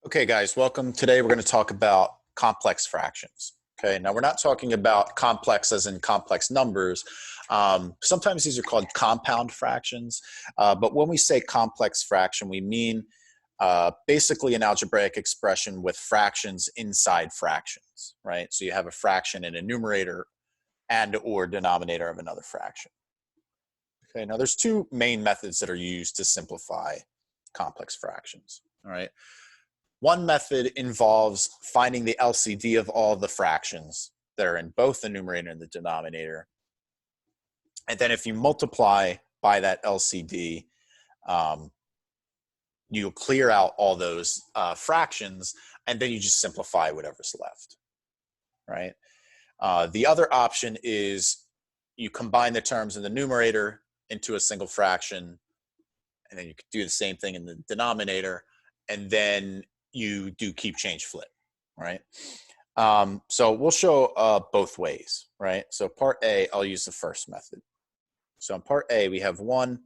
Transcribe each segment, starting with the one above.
Okay, guys, welcome. Today we're going to talk about complex fractions. Okay, now we're not talking about complex as in complex numbers. Sometimes these are called compound fractions, but when we say complex fraction, we mean basically an algebraic expression with fractions inside fractions, right? So you have a fraction in a numerator and or denominator of another fraction. Okay, now there's two main methods that are used to simplify complex fractions, all right? One method involves finding the LCD of all the fractions that are in both the numerator and the denominator. And then if you multiply by that LCD, you'll clear out all those fractions, and then you just simplify whatever's left, right? The other option is you combine the terms in the numerator into a single fraction, and then you could do the same thing in the denominator, and then you do keep, change, flip, right? So we'll show both ways, right? So part A, I'll use the first method. So in part A, we have 1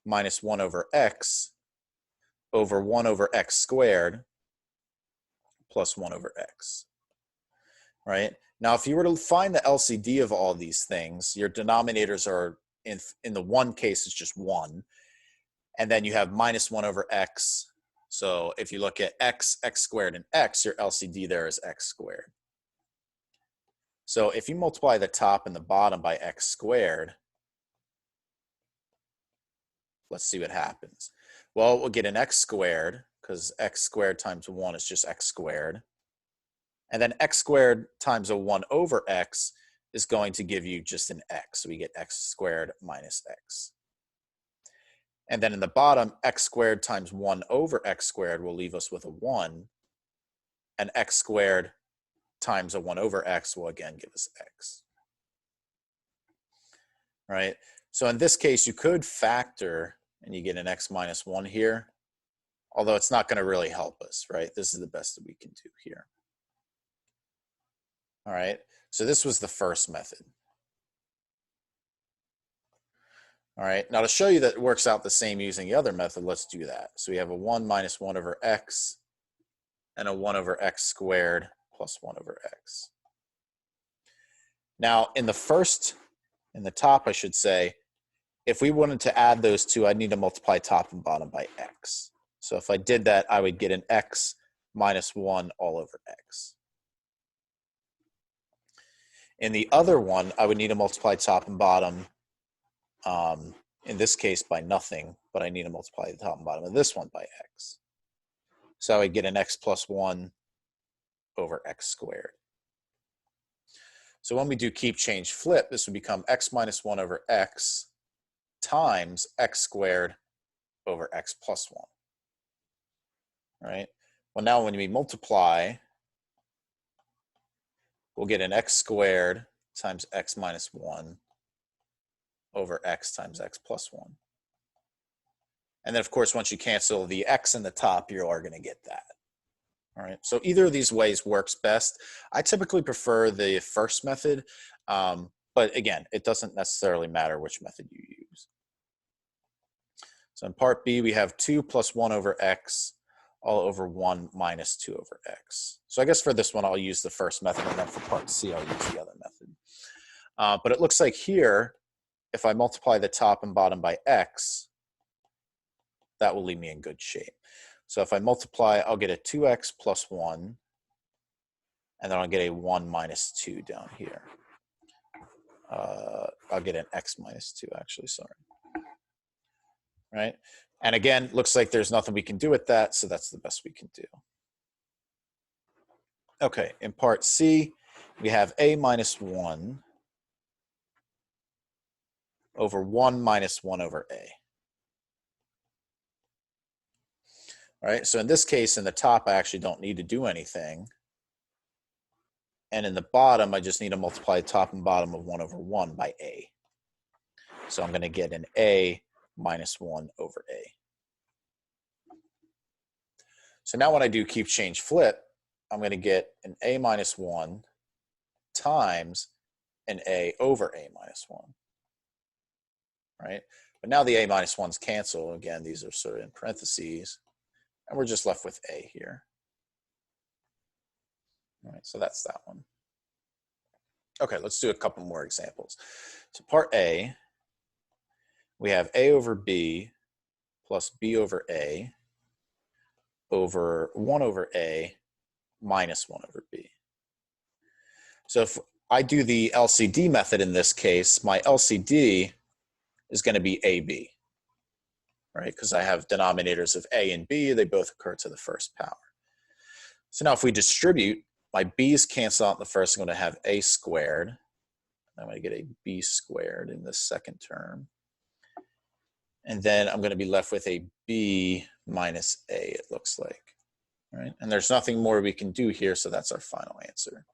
minus 1 over x over 1 over x squared plus 1 over x, right? Now, if you were to find the LCD of all these things, your denominators are, in the one case, it's just 1. And then you have minus 1 over x. So if you look at x, x squared, and x, your LCD there is x squared. So if you multiply the top and the bottom by x squared, let's see what happens. Well, we'll get an x squared, because x squared times 1 is just x squared. And then x squared times a 1 over x is going to give you just an x. So we get x squared minus x. And then in the bottom, x squared times 1 over x squared will leave us with a 1. And x squared times a 1 over x will again give us x. Right? So in this case, you could factor and you get an x minus 1 here, although it's not going to really help us, right? This is the best that we can do here. All right, so this was the first method. All right, now to show you that it works out the same using the other method, let's do that. So we have a 1 minus 1 over x and a 1 over x squared plus 1 over x. Now in the top, I should say, if we wanted to add those two, I'd need to multiply top and bottom by x. So if I did that, I would get an x minus 1 all over x. In the other one, I would need to multiply top and bottom, in this case by nothing, but I need to multiply the top and bottom of this one by x. So I would get an x plus 1 over x squared. So when we do keep, change, flip, this would become x minus 1 over x times x squared over x plus 1. Right? Well, now when we multiply, we'll get an x squared times x minus 1 over x times x plus 1. And then, of course, once you cancel the x in the top, you are going to get that. All right, so either of these ways works best. I typically prefer the first method, but again, it doesn't necessarily matter which method you use. So in part B, we have 2 plus 1 over x all over 1 minus 2 over x. So I guess for this one, I'll use the first method, and then for part C, I'll use the other method. But it looks like here, if I multiply the top and bottom by x, that will leave me in good shape. So if I multiply, I'll get a 2x plus 1, and then I'll get a 1 minus 2 down here. I'll get an x minus 2, actually, sorry. Right? And again, looks like there's nothing we can do with that, so that's the best we can do. Okay, in part C, we have a minus 1 over 1 minus 1 over a. All right, so in this case, in the top, I actually don't need to do anything. And in the bottom, I just need to multiply the top and bottom of 1 over 1 by a. So I'm going to get an a minus 1 over a. So now when I do keep, change, flip, I'm going to get an a minus 1 times an a over a minus 1. Right? But now the a minus 1's cancel. Again, these are sort of in parentheses. And we're just left with a here. All right, so that's that one. Okay, let's do a couple more examples. So part A, we have A over B plus B over A over 1 over A minus 1 over B. So if I do the LCD method in this case, my LCD is going to be AB, right? Because I have denominators of A and B, they both occur to the first power. So now if we distribute, my B's cancel out in the first, I'm going to have A squared. I'm going to get a B squared in the second term. And then I'm going to be left with a B minus A, it looks like. All right? And there's nothing more we can do here, so that's our final answer.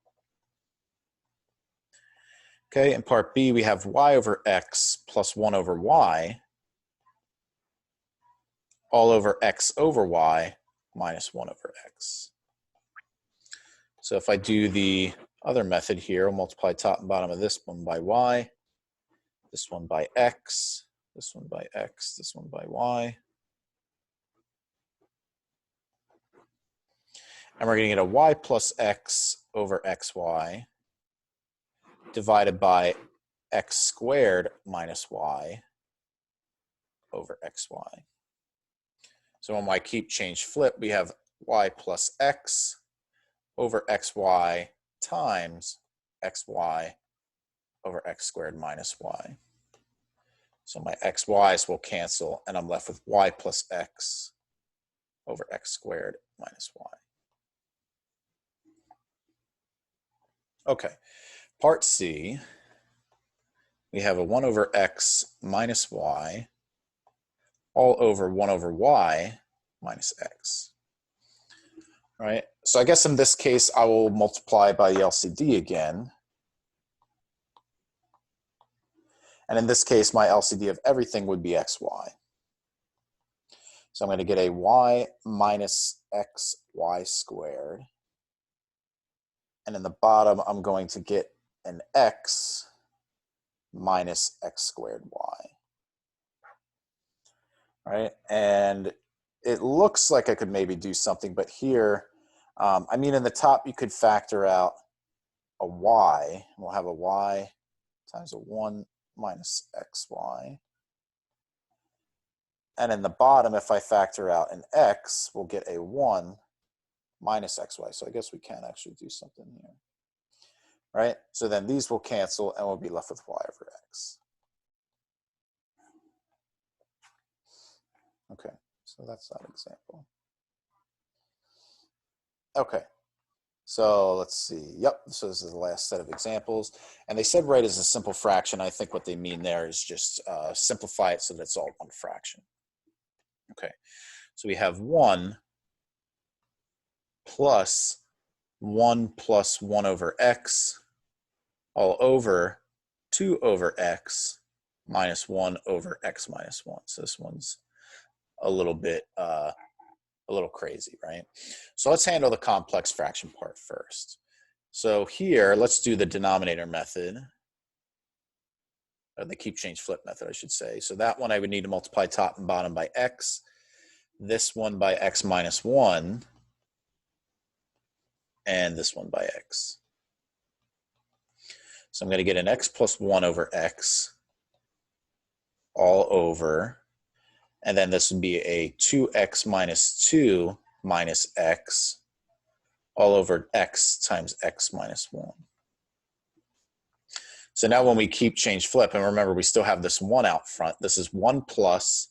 Okay, in part B, we have y over x plus 1 over y all over x over y minus 1 over x. So if I do the other method here, I'll multiply top and bottom of this one by y, this one by x, this one by x, this one by y. And we're going to get a y plus x over xy divided by x squared minus y over xy. So when y keep change flip, we have y plus x over xy times xy over x squared minus y. So my xy's will cancel, and I'm left with y plus x over x squared minus y. Okay, part C, we have a 1 over x minus y all over 1 over y minus x. All right, so I guess in this case, I will multiply by the LCD again. And in this case, my LCD of everything would be xy. So I'm going to get a y minus xy squared. And in the bottom, I'm going to get an x minus x squared y. All right, and it looks like I could maybe do something, but here, I mean, in the top, you could factor out a y. We'll have a y times a 1 minus xy. And in the bottom, if I factor out an x, we'll get a 1 minus xy. So I guess we can actually do something here. Right? So then these will cancel, and we'll be left with y over x. Okay, so that's that example. Okay, so let's see. Yep, so this is the last set of examples. And they said write as a simple fraction. I think what they mean there is just simplify it so that it's all one fraction. Okay, so we have 1 plus 1 over x all over 2 over x minus 1 over x minus 1. So this one's a little bit, a little crazy, right? So let's handle the complex fraction part first. So here, let's do the denominator method, or the keep change flip method, I should say. So that one I would need to multiply top and bottom by x, this one by x minus 1, and this one by x. So I'm going to get an x plus 1 over x all over, and then this would be a 2x minus 2 minus x all over x times x minus 1. So now when we keep change flip, and remember we still have this 1 out front, this is 1 plus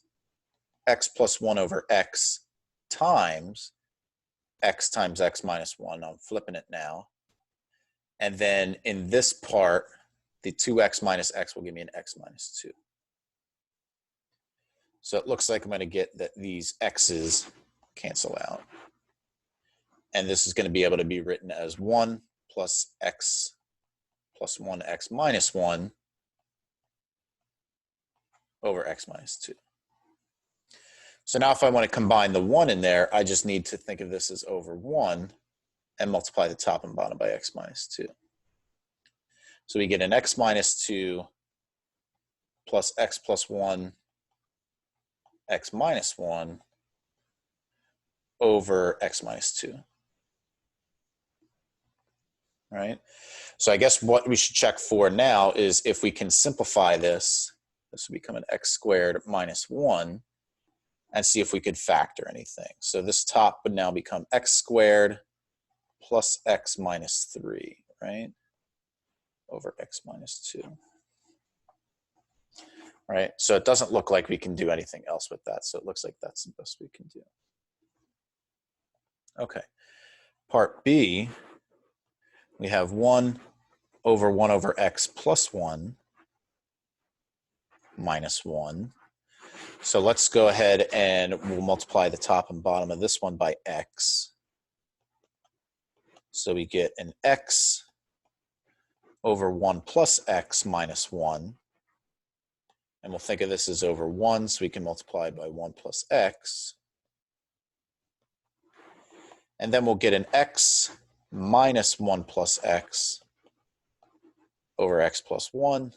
x plus 1 over x times x minus 1. I'm flipping it now. And then in this part, the 2x minus x will give me an x minus 2. So it looks like I'm going to get that these x's cancel out. And this is going to be able to be written as 1 plus x plus 1x minus 1 over x minus 2. So now if I want to combine the 1 in there, I just need to think of this as over 1 and multiply the top and bottom by x minus 2. So we get an x minus 2 plus x plus 1 x minus 1 over x minus 2. right? So I guess what we should check for now is if we can simplify this, this will become an x squared minus 1, and see if we could factor anything. So this top would now become x squared plus x minus 3, right? Over x minus 2. Right? So it doesn't look like we can do anything else with that. So it looks like that's the best we can do. Okay. Part B, we have 1 over x plus 1 minus 1. So let's go ahead and we'll multiply the top and bottom of this one by x. So we get an x over 1 plus x minus 1. And we'll think of this as over 1, so we can multiply by 1 plus x. And then we'll get an x minus 1 plus x over x plus 1.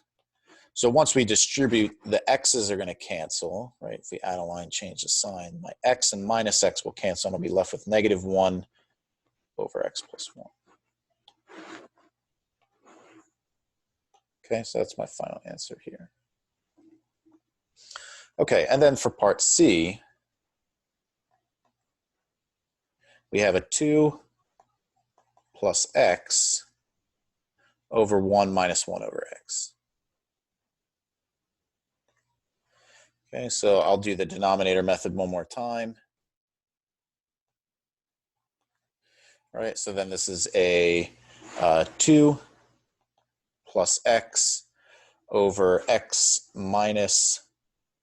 So once we distribute, the x's are going to cancel, right? If we add a line, change the sign, my x and minus x will cancel, and I'll be left with negative 1 over x plus 1. Okay, so that's my final answer here. Okay, and then for part C, we have a 2 plus x over 1 minus 1 over x. Okay, so I'll do the denominator method one more time. All right, so then this is a 2 plus x over x minus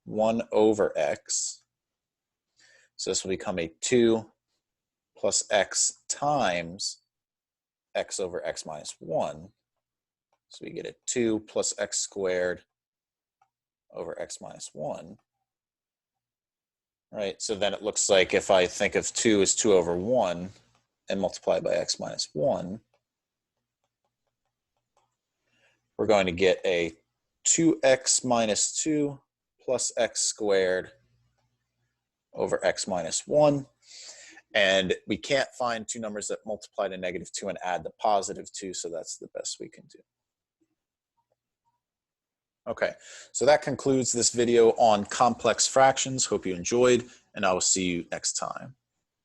1 over x. So this will become a 2 plus x times x over x minus 1. So we get a 2 plus x squared over x minus 1. Right, so then it looks like if I think of 2 as 2 over 1 and multiply by x minus 1, we're going to get a 2x minus 2 plus x squared over x minus 1. And we can't find two numbers that multiply to negative 2 and add the positive 2, so that's the best we can do. Okay, so that concludes this video on complex fractions. Hope you enjoyed, and I will see you next time.